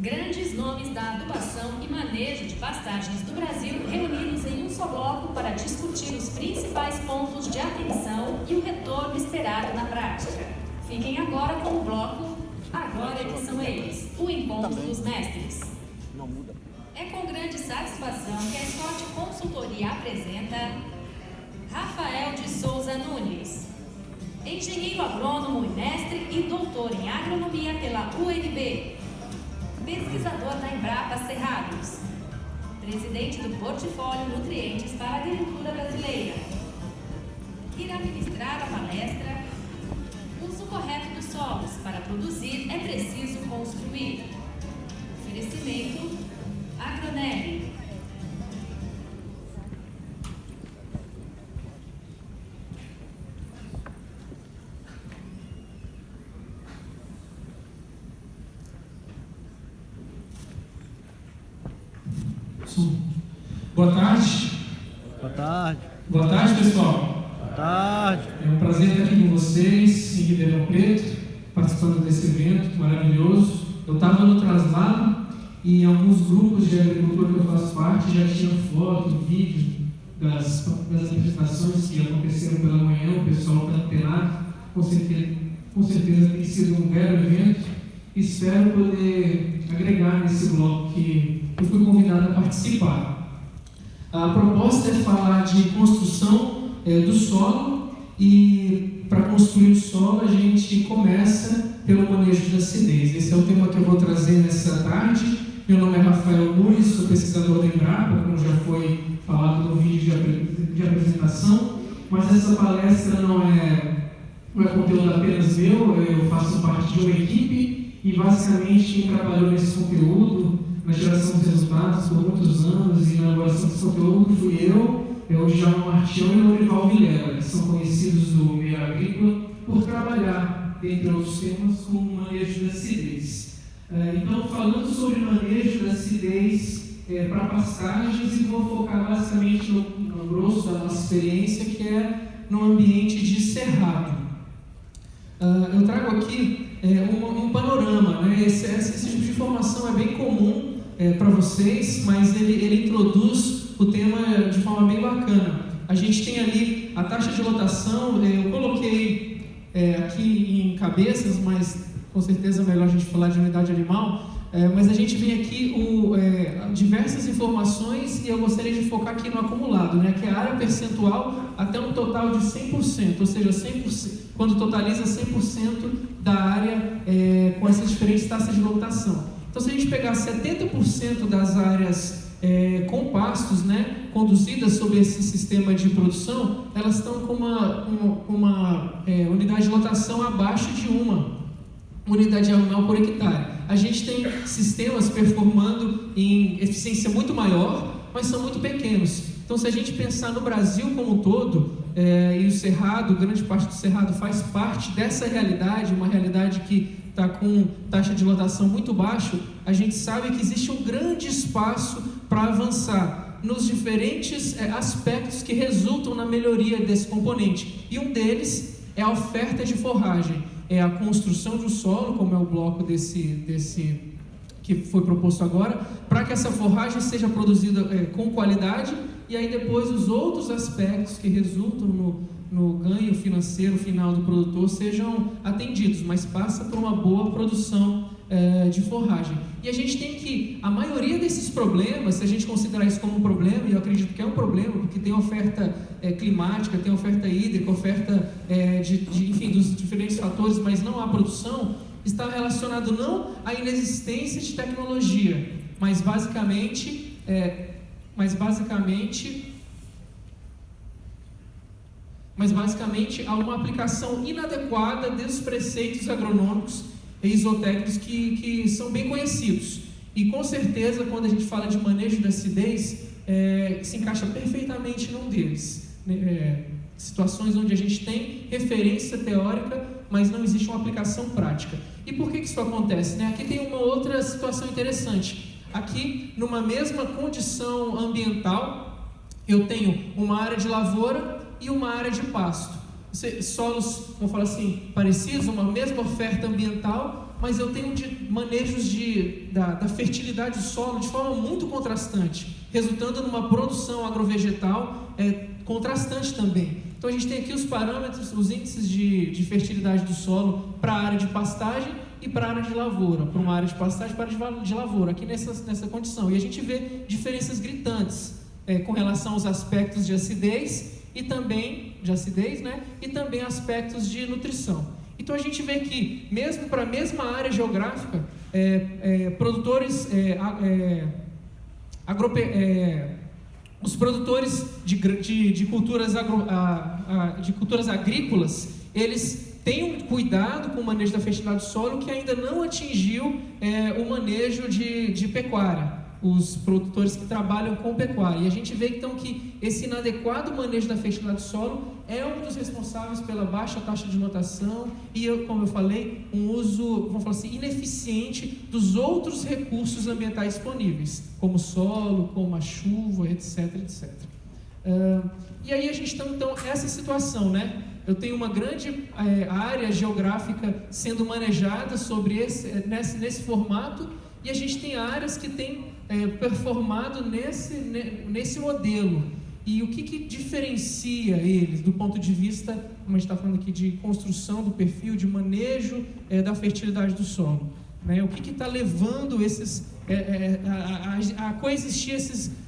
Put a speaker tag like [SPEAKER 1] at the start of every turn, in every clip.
[SPEAKER 1] Grandes nomes da adubação e manejo de pastagens do Brasil reunidos em um só bloco para discutir os principais pontos de atenção e o retorno esperado na prática. Fiquem agora com o bloco Agora que são eles, o encontro dos mestres. É com grande satisfação que a Scott Consultoria apresenta Rafael de Souza Nunes, engenheiro agrônomo e mestre e doutor em agronomia pela UNB, pesquisador da Embrapa Cerrados, presidente do Portfólio Nutrientes para a Agricultura Brasileira. Irá ministrar a palestra Uso correto dos solos. Para produzir é preciso construir. Oferecimento Agronelli.
[SPEAKER 2] Boa tarde.
[SPEAKER 3] Boa tarde.
[SPEAKER 2] Boa tarde, pessoal.
[SPEAKER 3] Boa tarde.
[SPEAKER 2] É um prazer estar aqui com vocês em Ribeirão Preto, participando desse evento maravilhoso. Eu estava no traslado e em alguns grupos de agricultura que eu faço parte já tinha foto, vídeo das apresentações que aconteceram pela manhã. O pessoal está antenado. Com certeza tem sido um belo evento. Espero poder agregar nesse bloco que eu fui convidado a participar. A proposta é falar de construção do solo, e para construir o solo a gente começa pelo manejo de acidez. Esse é o tema que eu vou trazer nessa tarde. Meu nome é Rafael Nunes, sou pesquisador da Embrapa, como já foi falado no vídeo de apresentação, mas essa palestra não é conteúdo apenas meu. Eu faço parte de uma equipe e basicamente quem trabalhou nesse conteúdo, na geração de resultados por muitos anos e na elaboração desse conteúdo fui o Djalma Martião e o Lourival Vilela, que são conhecidos do meio agrícola por trabalhar, entre outros temas, com o manejo da acidez. Então, falando sobre manejo da acidez para pastagens, e vou focar basicamente no grosso da nossa experiência, que é no ambiente de cerrado. Eu trago aqui um panorama, né? Esse tipo de informação é bem comum para vocês, mas ele introduz o tema de forma bem bacana. A gente tem ali a taxa de lotação. Eu coloquei aqui em cabeças, mas com certeza é melhor a gente falar de unidade animal. Mas a gente vem aqui diversas informações, e eu gostaria de focar aqui no acumulado, né, que é a área percentual até um total de 100%, ou seja, 100%, quando totaliza 100% da área com essas diferentes taxas de lotação. Então, se a gente pegar 70% das áreas com pastos, né, conduzidas sob esse sistema de produção, elas estão com uma unidade de lotação abaixo de uma unidade animal por hectare. A gente tem sistemas performando em eficiência muito maior, mas são muito pequenos. Então, se a gente pensar no Brasil como um todo, e o Cerrado, grande parte do Cerrado faz parte dessa realidade, uma realidade que está com taxa de lotação muito baixo, a gente sabe que existe um grande espaço para avançar nos diferentes aspectos que resultam na melhoria desse componente. E um deles é a oferta de forragem, é a construção de um solo, como é o bloco desse que foi proposto agora, para que essa forragem seja produzida com qualidade, e aí depois os outros aspectos que resultam no ganho financeiro final do produtor sejam atendidos, mas passa por uma boa produção de forragem. E a gente tem que, a maioria desses problemas, se a gente considerar isso como um problema, e eu acredito que é um problema, porque tem oferta climática, tem oferta hídrica, oferta enfim, dos diferentes fatores, mas não há produção, está relacionado não à inexistência de tecnologia, mas basicamente a uma aplicação inadequada dos preceitos agronômicos e isotécnicos que são bem conhecidos. E com certeza, quando a gente fala de manejo da acidez, se encaixa perfeitamente num deles. Situações onde a gente tem referência teórica, mas não existe uma aplicação prática. E por que isso acontece, né? Aqui tem uma outra situação interessante. Aqui, numa mesma condição ambiental, eu tenho uma área de lavoura e uma área de pasto. Solos, vamos falar assim, parecidos, uma mesma oferta ambiental, mas eu tenho manejos da fertilidade do solo de forma muito contrastante, resultando numa produção agrovegetal contrastante também. Então a gente tem aqui os parâmetros, os índices de fertilidade do solo para a área de pastagem e para a área de lavoura, para uma área de pastagem e para a área de lavoura, aqui nessa condição. E a gente vê diferenças gritantes com relação aos aspectos de acidez e também e também aspectos de nutrição. Então a gente vê que, mesmo para a mesma área geográfica, produtores os produtores de culturas agrícolas, eles têm um cuidado com o manejo da fertilidade do solo que ainda não atingiu o manejo de pecuária, os produtores que trabalham com pecuária. E a gente vê então que esse inadequado manejo da fertilidade do solo é um dos responsáveis pela baixa taxa de lotação e, como eu falei, um uso, vamos falar assim, ineficiente dos outros recursos ambientais disponíveis, como o solo, como a chuva, etc. E aí a gente tem então essa situação, né? Eu tenho uma grande área geográfica sendo manejada nesse formato, e a gente tem áreas que têm performado nesse modelo. E o que diferencia eles do ponto de vista, como a gente está falando aqui, de construção do perfil, de manejo da fertilidade do solo, né? O que está levando a coexistir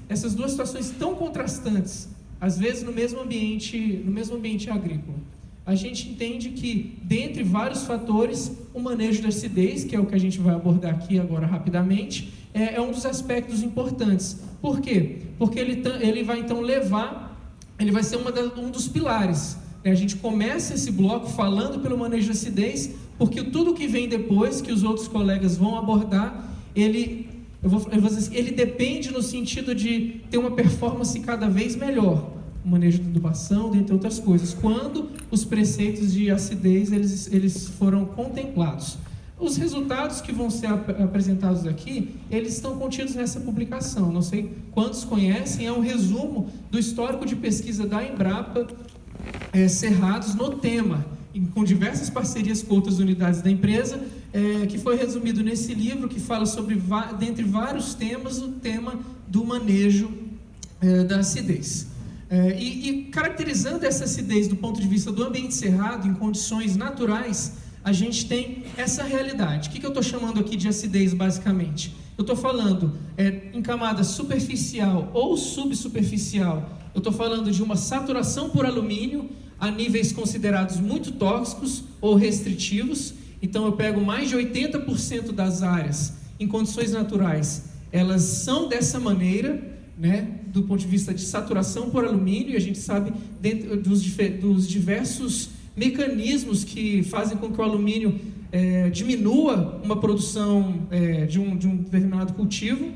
[SPEAKER 2] essas duas situações tão contrastantes, às vezes no mesmo ambiente agrícola? A gente entende que, dentre vários fatores, o manejo da acidez, que é o que a gente vai abordar aqui agora rapidamente, é um dos aspectos importantes. Por quê? Porque ele vai então ele vai ser um dos pilares. A gente começa esse bloco falando pelo manejo da acidez, porque tudo que vem depois, que os outros colegas vão abordar, ele depende no sentido de ter uma performance cada vez melhor. O manejo de adubação, dentre outras coisas, quando os preceitos de acidez eles foram contemplados. Os resultados que vão ser apresentados aqui, eles estão contidos nessa publicação. Não sei quantos conhecem, é um resumo do histórico de pesquisa da Embrapa, cerrados no tema, com diversas parcerias com outras unidades da empresa, que foi resumido nesse livro, que fala sobre, dentre vários temas, o tema do manejo da acidez. E caracterizando essa acidez do ponto de vista do ambiente cerrado, em condições naturais, a gente tem essa realidade. O que eu estou chamando aqui de acidez, basicamente? Eu estou falando em camada superficial ou subsuperficial. Eu estou falando de uma saturação por alumínio a níveis considerados muito tóxicos ou restritivos. Então eu pego mais de 80% das áreas em condições naturais, elas são dessa maneira, né, do ponto de vista de saturação por alumínio, e a gente sabe dentro dos diversos mecanismos que fazem com que o alumínio diminua uma produção de um determinado cultivo,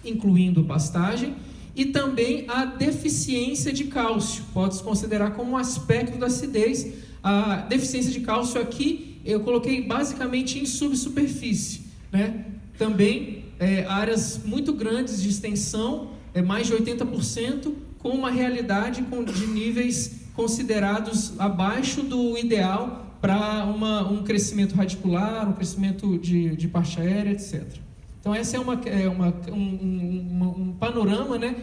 [SPEAKER 2] incluindo pastagem, e também a deficiência de cálcio, pode-se considerar como um aspecto da acidez. A deficiência de cálcio aqui eu coloquei basicamente em subsuperfície, né? Também áreas muito grandes de extensão, mais de 80%, com uma realidade de níveis considerados abaixo do ideal para um crescimento radicular, um crescimento de parte aérea, etc. Então esse é um panorama, né,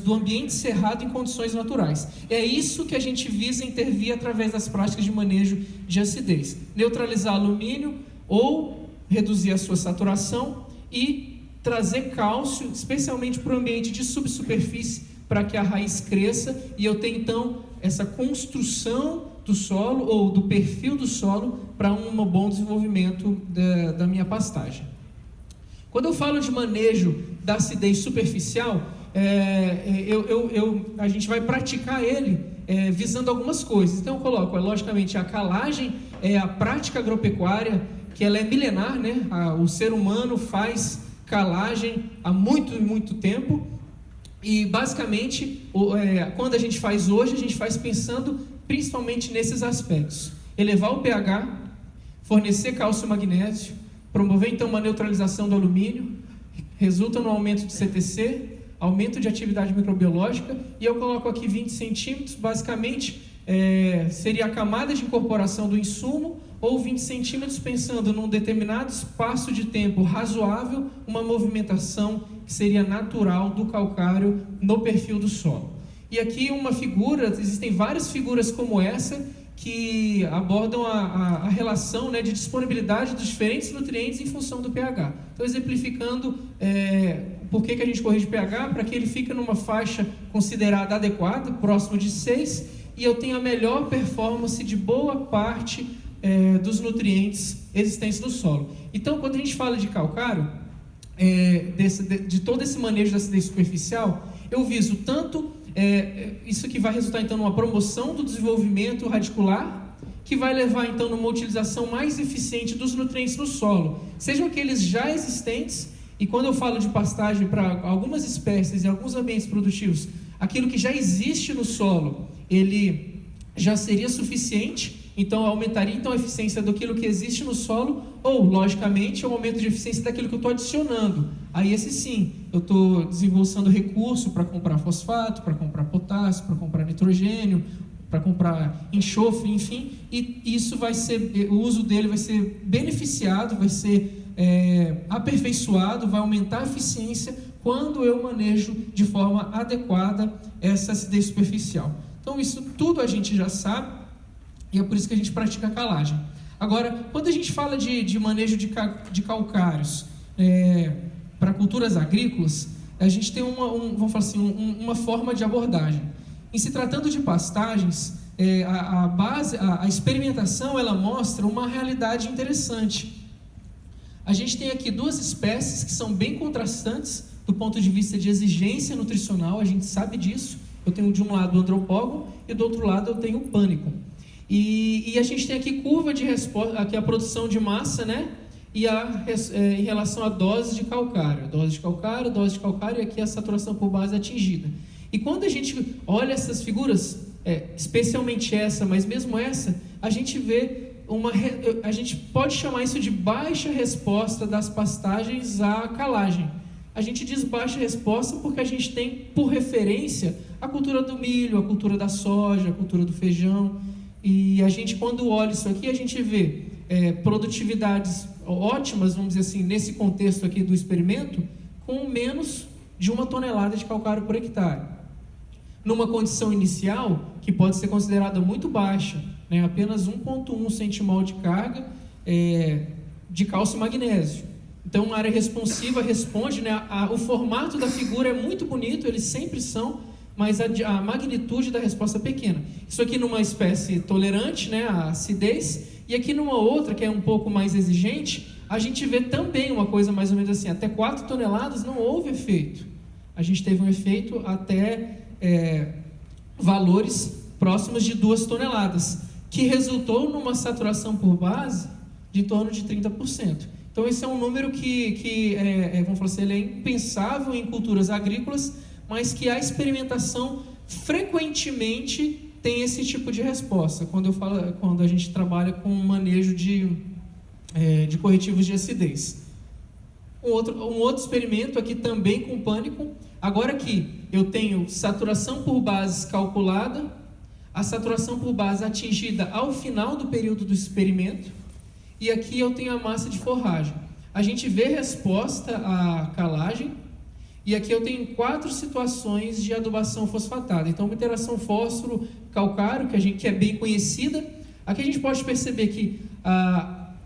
[SPEAKER 2] do ambiente cerrado em condições naturais. É isso que a gente visa intervir através das práticas de manejo de acidez. Neutralizar alumínio ou reduzir a sua saturação e trazer cálcio, especialmente para o ambiente de subsuperfície, para que a raiz cresça e eu tenha então essa construção do solo ou do perfil do solo para um bom desenvolvimento da minha pastagem. Quando eu falo de manejo da acidez superficial, a gente vai praticar ele visando algumas coisas. Então eu coloco, logicamente, a calagem é a prática agropecuária, que ela é milenar, né? O ser humano faz calagem há muito tempo, e basicamente, quando a gente faz hoje, a gente faz pensando principalmente nesses aspectos: elevar o pH, fornecer cálcio e magnésio, promover então uma neutralização do alumínio, resulta no aumento de CTC, aumento de atividade microbiológica, e eu coloco aqui 20 centímetros, basicamente seria a camada de incorporação do insumo, ou 20 centímetros, pensando num determinado espaço de tempo razoável, uma movimentação que seria natural do calcário no perfil do solo. E aqui uma figura, existem várias figuras como essa, que abordam a relação, né, de disponibilidade dos diferentes nutrientes em função do pH. Então, exemplificando por que a gente corrige pH, para que ele fique numa faixa considerada adequada, próximo de 6, e eu tenha a melhor performance de boa parte dos nutrientes existentes no solo. Então, quando a gente fala de calcário, de todo esse manejo da acidez superficial, eu viso tanto isso que vai resultar então numa promoção do desenvolvimento radicular, que vai levar então numa utilização mais eficiente dos nutrientes no solo, sejam aqueles já existentes, e quando eu falo de pastagem para algumas espécies e alguns ambientes produtivos, aquilo que já existe no solo, ele já seria suficiente, então aumentaria então a eficiência daquilo que existe no solo, ou logicamente o aumento de eficiência daquilo que eu estou adicionando. Aí esse sim, eu estou desenvolvendo recurso para comprar fosfato, para comprar potássio, para comprar nitrogênio, para comprar enxofre, enfim, e isso vai ser, o uso dele vai ser beneficiado, vai ser aperfeiçoado, vai aumentar a eficiência quando eu manejo de forma adequada essa acidez superficial. Então isso tudo a gente já sabe, e é por isso que a gente pratica a calagem. Agora, quando a gente fala de manejo de calcários para culturas agrícolas, a gente tem vamos falar assim, uma forma de abordagem. Em se tratando de pastagens, a experimentação ela mostra uma realidade interessante. A gente tem aqui duas espécies que são bem contrastantes do ponto de vista de exigência nutricional, a gente sabe disso. Eu tenho de um lado o andropógon e do outro lado eu tenho o pânico. E a gente tem aqui curva de resposta, aqui a produção de massa, né? E em relação à dose de calcário, e aqui a saturação por base atingida. E quando a gente olha essas figuras, especialmente essa, mas mesmo essa, a gente vê a gente pode chamar isso de baixa resposta das pastagens à calagem. A gente diz baixa resposta porque a gente tem por referência a cultura do milho, a cultura da soja, a cultura do feijão. E a gente, quando olha isso aqui, a gente vê produtividades ótimas, vamos dizer assim, nesse contexto aqui do experimento, com menos de 1 tonelada de calcário por hectare. Numa condição inicial, que pode ser considerada muito baixa, né, apenas 1,1 centimol de carga de cálcio e magnésio. Então, uma área responsiva responde, né, o formato da figura é muito bonito, eles sempre são, mas a magnitude da resposta é pequena. Isso aqui numa espécie tolerante, né, à acidez, e aqui numa outra, que é um pouco mais exigente, a gente vê também uma coisa mais ou menos assim, até 4 toneladas não houve efeito. A gente teve um efeito até valores próximos de 2 toneladas, que resultou numa saturação por base de em torno de 30%. Então esse é um número que vamos falar assim, ele é impensável em culturas agrícolas, mas que a experimentação frequentemente tem esse tipo de resposta, quando a gente trabalha com manejo de corretivos de acidez. Um outro experimento aqui também com pânico, agora aqui eu tenho saturação por base calculada, a saturação por base atingida ao final do período do experimento, e aqui eu tenho a massa de forragem. A gente vê resposta à calagem, e aqui eu tenho 4 situações de adubação fosfatada. Então, uma interação fósforo-calcário, que é bem conhecida. Aqui a gente pode perceber que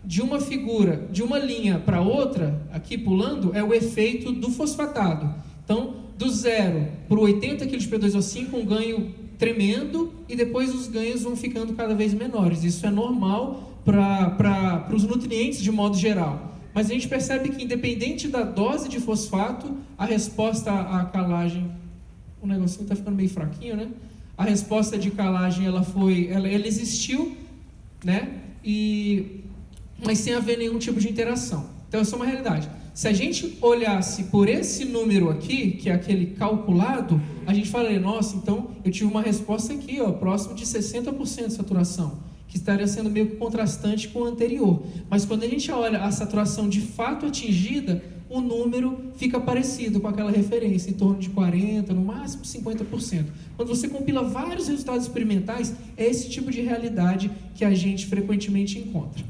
[SPEAKER 2] de uma figura, de uma linha para outra, aqui pulando, é o efeito do fosfatado. Então, do 0 para o 80 kg de P2O5, um ganho tremendo, e depois os ganhos vão ficando cada vez menores. Isso é normal para os nutrientes de modo geral. Mas a gente percebe que, independente da dose de fosfato, a resposta à calagem... O negocinho está ficando meio fraquinho, né? A resposta de calagem, ela existiu, né? Mas sem haver nenhum tipo de interação. Então, essa é uma realidade. Se a gente olhasse por esse número aqui, que é aquele calculado, a gente falaria, nossa, então eu tive uma resposta aqui, próximo de 60% de saturação, que estaria sendo meio que contrastante com o anterior. Mas quando a gente olha a saturação de fato atingida, o número fica parecido com aquela referência, em torno de 40%, no máximo 50%. Quando você compila vários resultados experimentais, é esse tipo de realidade que a gente frequentemente encontra.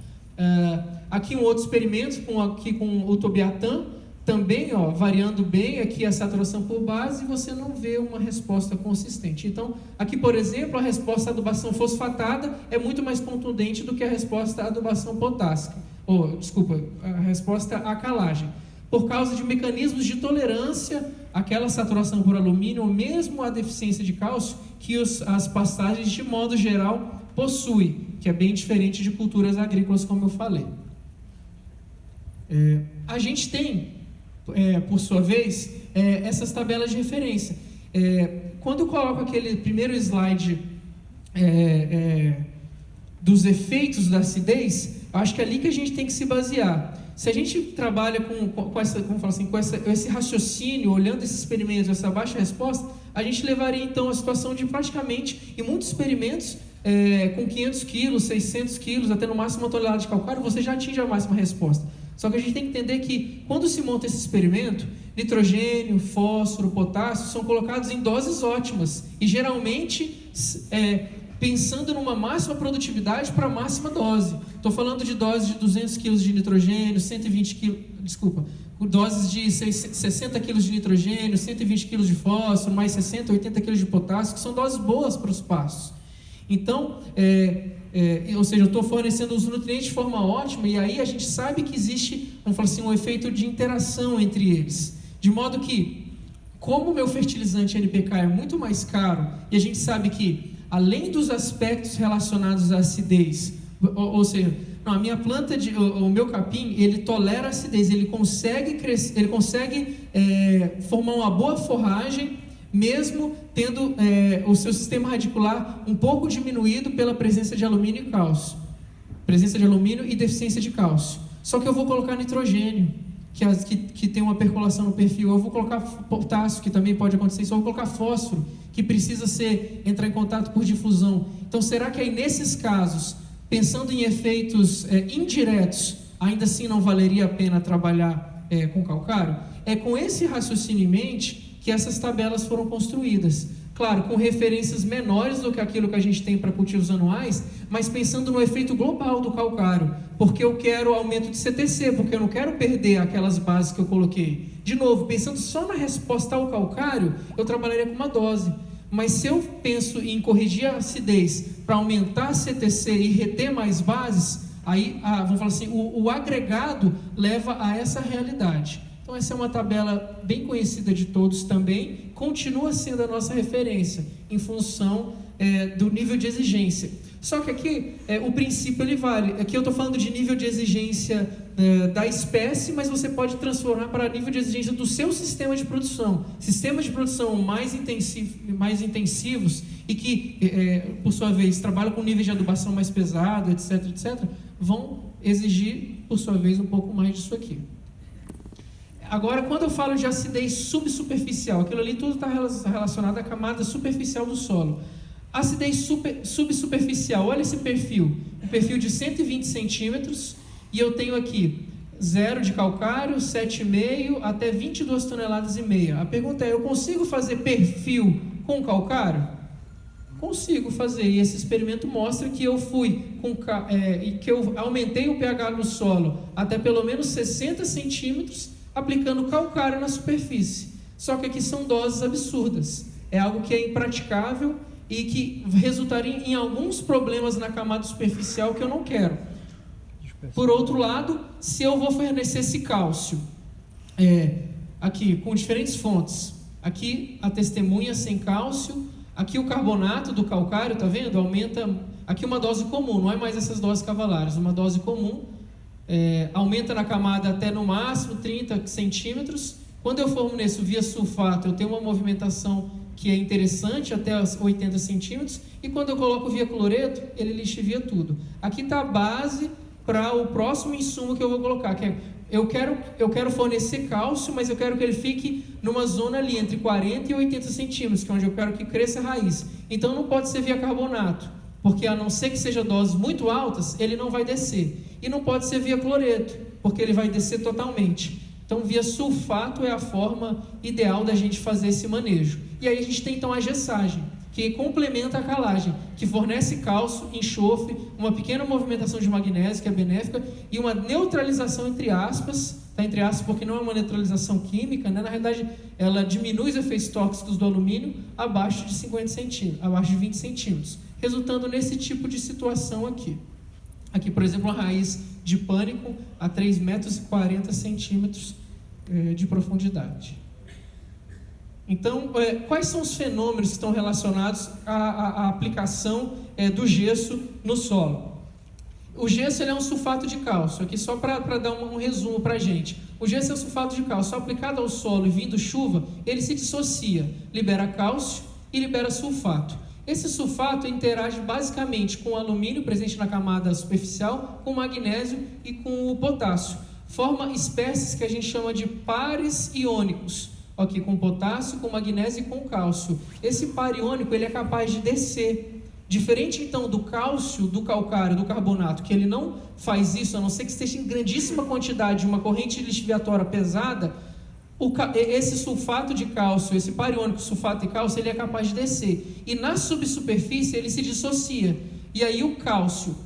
[SPEAKER 2] Aqui um outro experimento com o Tobiatan, também variando bem aqui a saturação por base, e você não vê uma resposta consistente. Então, aqui, por exemplo, a resposta à adubação fosfatada é muito mais contundente do que a resposta à adubação potássica. A resposta à calagem. Por causa de mecanismos de tolerância àquela saturação por alumínio, ou mesmo à deficiência de cálcio, que as pastagens, de modo geral, possuem, que é bem diferente de culturas agrícolas, como eu falei. A gente tem, por sua vez, essas tabelas de referência. Quando eu coloco aquele primeiro slide dos efeitos da acidez, acho que é ali que a gente tem que se basear. Se a gente trabalha com esse raciocínio, olhando esses experimentos, essa baixa resposta, a gente levaria então a situação de praticamente, em muitos experimentos, com 500 quilos, 600 quilos, até no máximo 1 tonelada de calcário, você já atinge a máxima resposta. Só que a gente tem que entender que, quando se monta esse experimento, nitrogênio, fósforo, potássio são colocados em doses ótimas, e geralmente pensando numa máxima produtividade para a máxima dose. Estou falando de doses de 200 kg de nitrogênio, 120 kg, doses de 60 kg de nitrogênio, 120 kg de fósforo, mais 60, 80 kg de potássio, que são doses boas para os pastos. Então, ou seja, eu estou fornecendo os nutrientes de forma ótima, e aí a gente sabe que existe, um efeito de interação entre eles. De modo que, como o meu fertilizante NPK é muito mais caro, e a gente sabe que, além dos aspectos relacionados à acidez, ou seja, a minha planta, o meu capim, ele tolera a acidez, ele consegue crescer, ele consegue formar uma boa forragem, mesmo tendo o seu sistema radicular um pouco diminuído pela presença de alumínio e cálcio. Presença de alumínio e deficiência de cálcio. Só que eu vou colocar nitrogênio, que tem uma percolação no perfil. Eu vou colocar potássio, que também pode acontecer isso. Eu vou colocar fósforo, que precisa entrar em contato por difusão. Então, será que aí nesses casos, pensando em efeitos indiretos, ainda assim não valeria a pena trabalhar com calcário? É com esse raciocínio em mente que essas tabelas foram construídas. Claro, com referências menores do que aquilo que a gente tem para cultivos anuais, mas pensando no efeito global do calcário, porque eu quero aumento de CTC, porque eu não quero perder aquelas bases que eu coloquei. De novo, pensando só na resposta ao calcário, eu trabalharia com uma dose. Mas se eu penso em corrigir a acidez para aumentar a CTC e reter mais bases, aí, o agregado leva a essa realidade. Então, essa é uma tabela bem conhecida de todos também, continua sendo a nossa referência em função do nível de exigência. Só que aqui, o princípio ele vale. Aqui eu estou falando de nível de exigência da espécie, mas você pode transformar para nível de exigência do seu sistema de produção. Sistemas de produção mais intensivos e que, por sua vez, trabalham com nível de adubação mais pesado, etc., vão exigir, por sua vez, um pouco mais disso aqui. Agora, quando eu falo de acidez subsuperficial, aquilo ali tudo está relacionado à camada superficial do solo. Acidez subsuperficial, olha esse perfil, um perfil de 120 centímetros, e eu tenho aqui 0 de calcário, 7,5 até 22 toneladas e meia. A pergunta é, eu consigo fazer perfil com calcário? Consigo fazer, e esse experimento mostra que eu que eu aumentei o pH no solo até pelo menos 60 centímetros, aplicando calcário na superfície. Só que aqui são doses absurdas, é algo que é impraticável e que resultaria em alguns problemas na camada superficial que eu não quero. Por outro lado, se eu vou fornecer esse cálcio, aqui com diferentes fontes, aqui a testemunha sem cálcio, aqui o carbonato do calcário, tá vendo? Aumenta, aqui uma dose comum, não é mais essas doses cavalares, uma dose comum, aumenta na camada até no máximo 30 centímetros. Quando eu forneço via sulfato, eu tenho uma movimentação que é interessante, até 80 centímetros, e quando eu coloco via cloreto, ele lixivia tudo. Aqui está a base para o próximo insumo que eu vou colocar, que é, eu quero fornecer cálcio, mas eu quero que ele fique numa zona ali, entre 40 e 80 centímetros, que é onde eu quero que cresça a raiz. Então não pode ser via carbonato, porque a não ser que seja doses muito altas, ele não vai descer. E não pode ser via cloreto, porque ele vai descer totalmente. Então, via sulfato é a forma ideal da gente fazer esse manejo. E aí a gente tem então a gessagem, que complementa a calagem, que fornece cálcio, enxofre, uma pequena movimentação de magnésio, que é benéfica, e uma neutralização entre aspas, porque não é uma neutralização química, né? Na realidade, ela diminui os efeitos tóxicos do alumínio abaixo de 50 centímetros, abaixo de 20 centímetros, resultando nesse tipo de situação aqui. Aqui, por exemplo, uma raiz de pânico a 3,40 metros de profundidade. Então, quais são os fenômenos que estão relacionados à aplicação do gesso no solo? O gesso ele é um sulfato de cálcio, aqui só para dar um resumo para a gente. O gesso é um sulfato de cálcio, aplicado ao solo e vindo chuva, ele se dissocia, libera cálcio e libera sulfato. Esse sulfato interage basicamente com o alumínio presente na camada superficial, com o magnésio e com o potássio. Forma espécies que a gente chama de pares iônicos, aqui com potássio, com magnésio e com cálcio. Esse par iônico ele é capaz de descer. Diferente então do cálcio, do calcário, do carbonato, que ele não faz isso, a não ser que esteja em grandíssima quantidade, uma corrente lixiviatória pesada, esse sulfato de cálcio, esse par iônico sulfato de cálcio, ele é capaz de descer. E na subsuperfície ele se dissocia. E aí o cálcio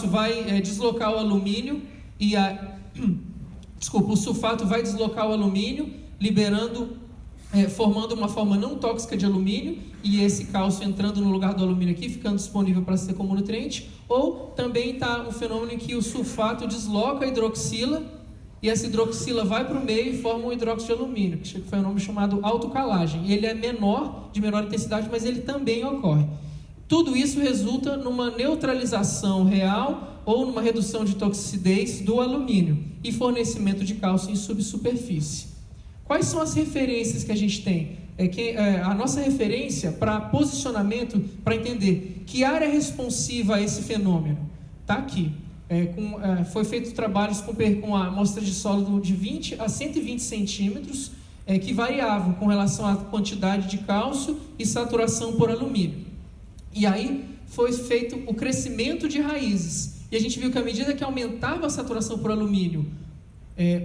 [SPEAKER 2] vai deslocar o alumínio o sulfato vai deslocar o alumínio, formando uma forma não tóxica de alumínio, e esse cálcio entrando no lugar do alumínio aqui, ficando disponível para ser como nutriente. Ou também está um fenômeno em que o sulfato desloca a hidroxila, e essa hidroxila vai para o meio e forma um hidróxido de alumínio, que foi um nome chamado autocalagem. Ele é de menor intensidade, mas ele também ocorre. Tudo isso resulta numa neutralização real ou numa redução de toxicidez do alumínio e fornecimento de cálcio em subsuperfície. Quais são as referências que a gente tem? A nossa referência para posicionamento, para entender que área é responsiva a esse fenômeno, está aqui. Foi feito trabalhos com amostras de solo de 20 a 120 centímetros, que variavam com relação à quantidade de cálcio e saturação por alumínio. E aí foi feito o crescimento de raízes. E a gente viu que à medida que aumentava a saturação por alumínio,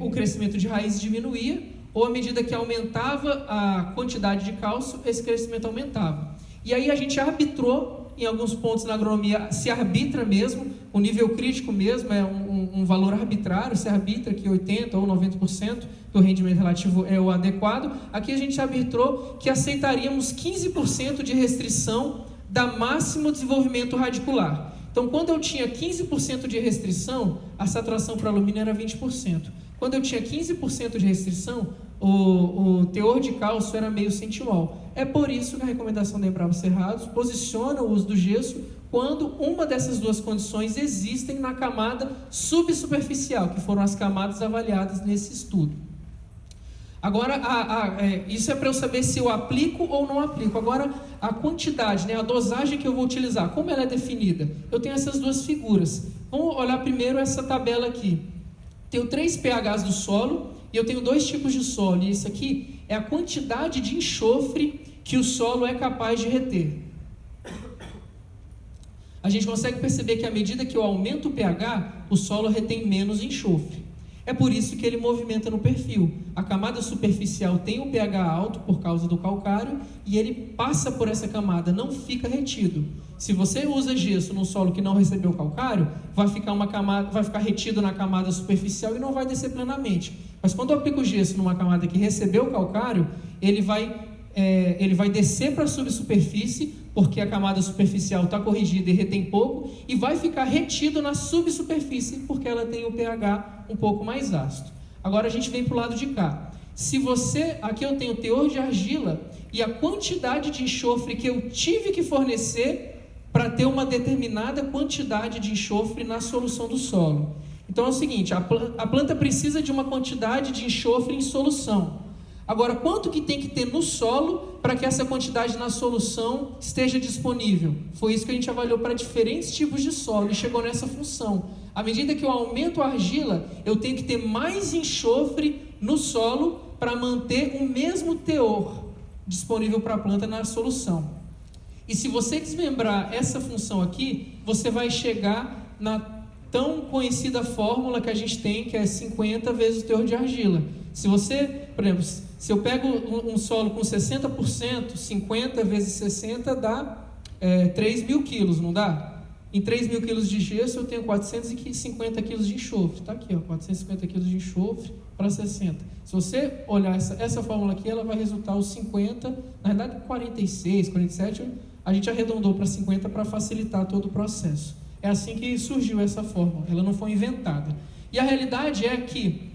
[SPEAKER 2] o crescimento de raízes diminuía, ou à medida que aumentava a quantidade de cálcio, esse crescimento aumentava. E aí a gente arbitrou, em alguns pontos na agronomia, se arbitra mesmo, o nível crítico mesmo é um valor arbitrário, se arbitra que 80% ou 90% do rendimento relativo é o adequado. Aqui a gente arbitrou que aceitaríamos 15% de restrição da máximo desenvolvimento radicular. Então, quando eu tinha 15% de restrição, a saturação para alumínio era 20%. Quando eu tinha 15% de restrição, o teor de cálcio era meio centimol. É por isso que a recomendação da Embrapa Cerrados posiciona o uso do gesso quando uma dessas duas condições existem na camada subsuperficial, que foram as camadas avaliadas nesse estudo. Agora, isso é para eu saber se eu aplico ou não aplico. Agora, a quantidade, a dosagem que eu vou utilizar, como ela é definida? Eu tenho essas duas figuras. Vamos olhar primeiro essa tabela aqui. Tenho 3 pHs do solo e eu tenho 2 tipos de solo. E isso aqui é a quantidade de enxofre que o solo é capaz de reter. A gente consegue perceber que à medida que eu aumento o pH, o solo retém menos enxofre. É por isso que ele movimenta no perfil. A camada superficial tem um pH alto por causa do calcário e ele passa por essa camada, não fica retido. Se você usa gesso num solo que não recebeu calcário, vai ficar retido na camada superficial e não vai descer plenamente. Mas quando eu aplico o gesso numa camada que recebeu calcário, ele vai descer para a subsuperfície, porque a camada superficial está corrigida e retém pouco, e vai ficar retido na subsuperfície, porque ela tem o pH um pouco mais ácido. Agora a gente vem para o lado de cá. Aqui eu tenho o teor de argila e a quantidade de enxofre que eu tive que fornecer para ter uma determinada quantidade de enxofre na solução do solo. Então é o seguinte, a planta precisa de uma quantidade de enxofre em solução. Agora, quanto que tem que ter no solo para que essa quantidade na solução esteja disponível? Foi isso que a gente avaliou para diferentes tipos de solo e chegou nessa função. À medida que eu aumento a argila, eu tenho que ter mais enxofre no solo para manter o mesmo teor disponível para a planta na solução. E se você desmembrar essa função aqui, você vai chegar tão conhecida fórmula que a gente tem, que é 50 vezes o teor de argila. Se você, por exemplo, se eu pego um solo com 60%, 50 vezes 60 dá 3.000 quilos, não dá? Em 3.000 quilos de gesso eu tenho 450 quilos de enxofre. Está aqui, ó, 450 quilos de enxofre para 60. Se você olhar essa fórmula aqui, ela vai resultar os 50, na verdade 46, 47, a gente arredondou para 50 para facilitar todo o processo. É assim que surgiu essa fórmula, ela não foi inventada. E a realidade é que,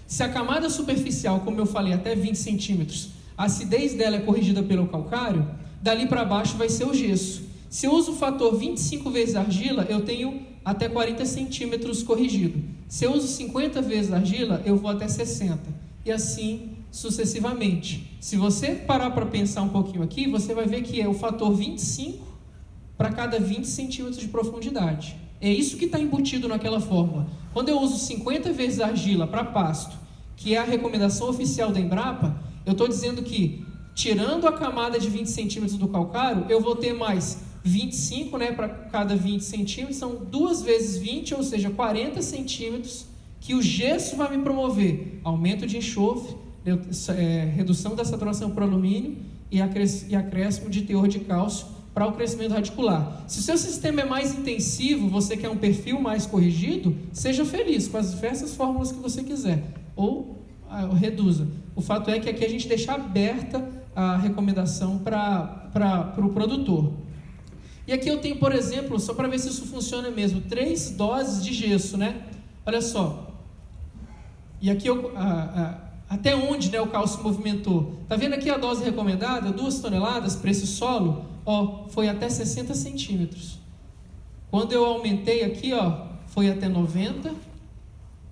[SPEAKER 2] se a camada superficial, como eu falei, até 20 centímetros, a acidez dela é corrigida pelo calcário, dali para baixo vai ser o gesso. Se eu uso o fator 25 vezes argila, eu tenho até 40 centímetros corrigido. Se eu uso 50 vezes argila, eu vou até 60. E assim sucessivamente. Se você parar para pensar um pouquinho aqui, você vai ver que é o fator 25 para cada 20 centímetros de profundidade. É isso que está embutido naquela fórmula. Quando eu uso 50 vezes argila para pasto, que é a recomendação oficial da Embrapa, eu estou dizendo que, tirando a camada de 20 centímetros do calcário, eu vou ter mais 25, né, para cada 20 centímetros, são 2 vezes 20, ou seja, 40 centímetros, que o gesso vai me promover aumento de enxofre, redução da saturação por alumínio e acréscimo de teor de cálcio para o crescimento radicular. Se o seu sistema é mais intensivo, você quer um perfil mais corrigido, seja feliz com as diversas fórmulas que você quiser, ou reduza. O fato é que aqui a gente deixa aberta a recomendação para o produtor. E aqui eu tenho, por exemplo, só para ver se isso funciona mesmo, 3 doses de gesso, né? Olha só. E aqui até onde, né, o cálcio movimentou. Está vendo aqui a dose recomendada? 2 toneladas para esse solo, ó, foi até 60 centímetros. Quando eu aumentei aqui, ó, foi até 90.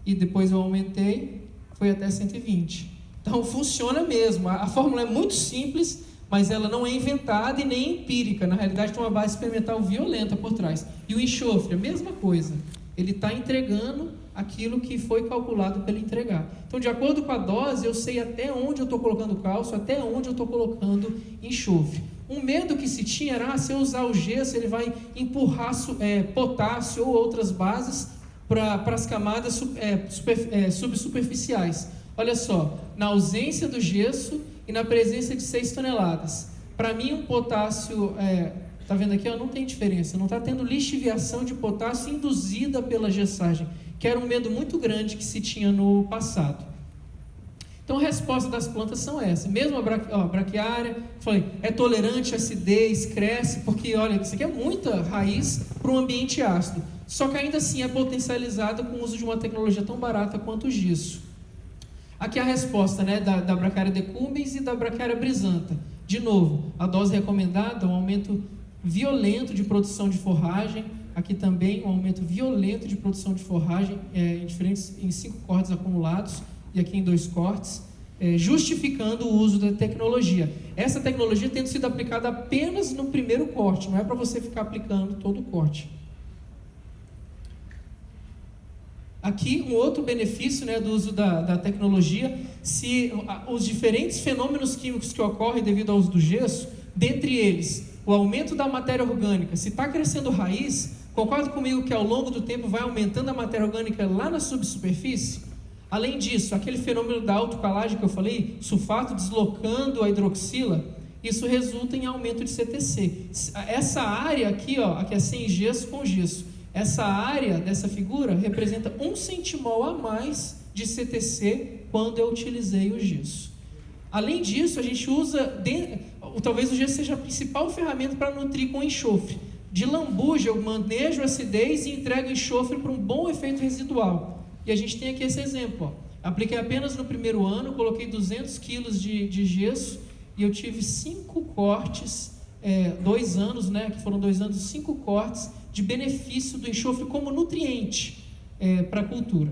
[SPEAKER 2] E depois eu aumentei, foi até 120. Então funciona mesmo. A fórmula é muito simples, mas ela não é inventada e nem empírica. Na realidade tem uma base experimental violenta por trás. E o enxofre, a mesma coisa. Ele está entregando aquilo que foi calculado para ele entregar. Então, de acordo com a dose, eu sei até onde eu estou colocando cálcio, até onde eu estou colocando enxofre. Um medo que se tinha era, se eu usar o gesso, ele vai empurrar potássio ou outras bases para as camadas subsuperficiais. Olha só, na ausência do gesso e na presença de 6 toneladas. Para mim, um potássio, está vendo aqui, ó, não tem diferença, não está tendo lixiviação de potássio induzida pela gessagem, que era um medo muito grande que se tinha no passado. Então, a resposta das plantas são essa. Mesmo a braquiária, falei, é tolerante à acidez, cresce, porque, olha, isso aqui é muita raiz para um ambiente ácido. Só que ainda assim é potencializada com o uso de uma tecnologia tão barata quanto o gesso. Aqui a resposta, né, da braquiária decumbens e da braquiária brisanta. De novo, a dose recomendada, um aumento violento de produção de forragem. Aqui também um aumento violento de produção de forragem em 5 cortes acumulados e aqui em 2 cortes, justificando o uso da tecnologia. Essa tecnologia tendo sido aplicada apenas no primeiro corte, não é para você ficar aplicando todo o corte. Aqui um outro benefício, né, do uso da tecnologia, se os diferentes fenômenos químicos que ocorrem devido ao uso do gesso, dentre eles o aumento da matéria orgânica, se está crescendo raiz, concorda comigo que ao longo do tempo vai aumentando a matéria orgânica lá na subsuperfície? Além disso, aquele fenômeno da autocalagem que eu falei, sulfato deslocando a hidroxila, isso resulta em aumento de CTC. Essa área aqui, ó, aqui é sem gesso com gesso. Essa área dessa figura representa 1 centimol a mais de CTC quando eu utilizei o gesso. Além disso, a gente usa, talvez o gesso seja a principal ferramenta para nutrir com enxofre. De lambuja, eu manejo a acidez e entrego enxofre para um bom efeito residual. E a gente tem aqui esse exemplo, ó. Apliquei apenas no primeiro ano, coloquei 200 quilos de gesso e eu tive 5 cortes, 2 anos, né, que foram 2 anos, 5 cortes de benefício do enxofre como nutriente para a cultura.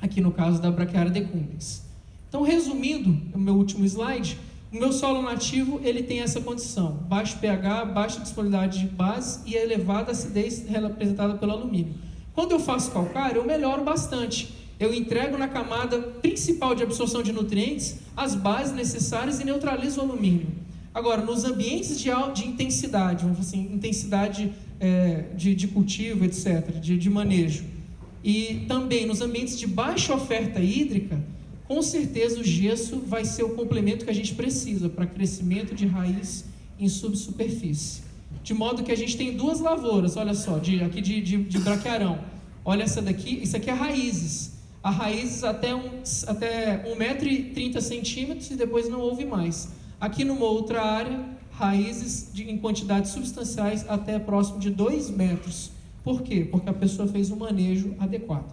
[SPEAKER 2] Aqui no caso da braquiária decumbens. Então, resumindo o meu último slide, o meu solo nativo ele tem essa condição: baixo pH, baixa disponibilidade de base e elevada acidez representada pelo alumínio. Quando eu faço calcário, eu melhoro bastante. Eu entrego na camada principal de absorção de nutrientes as bases necessárias e neutralizo o alumínio. Agora, nos ambientes de intensidade, vamos dizer assim, intensidade de cultivo, etc., de manejo. E também nos ambientes de baixa oferta hídrica, com certeza o gesso vai ser o complemento que a gente precisa para crescimento de raiz em subsuperfície. De modo que a gente tem 2 lavouras, olha só, aqui de braquiarão. Olha essa daqui, isso aqui é raízes. Há raízes até 1,30 m e depois não houve mais. Aqui numa outra área, raízes em quantidades substanciais até próximo de 2 metros. Por quê? Porque a pessoa fez um manejo adequado.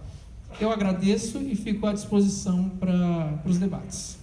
[SPEAKER 2] Eu agradeço e fico à disposição para os debates.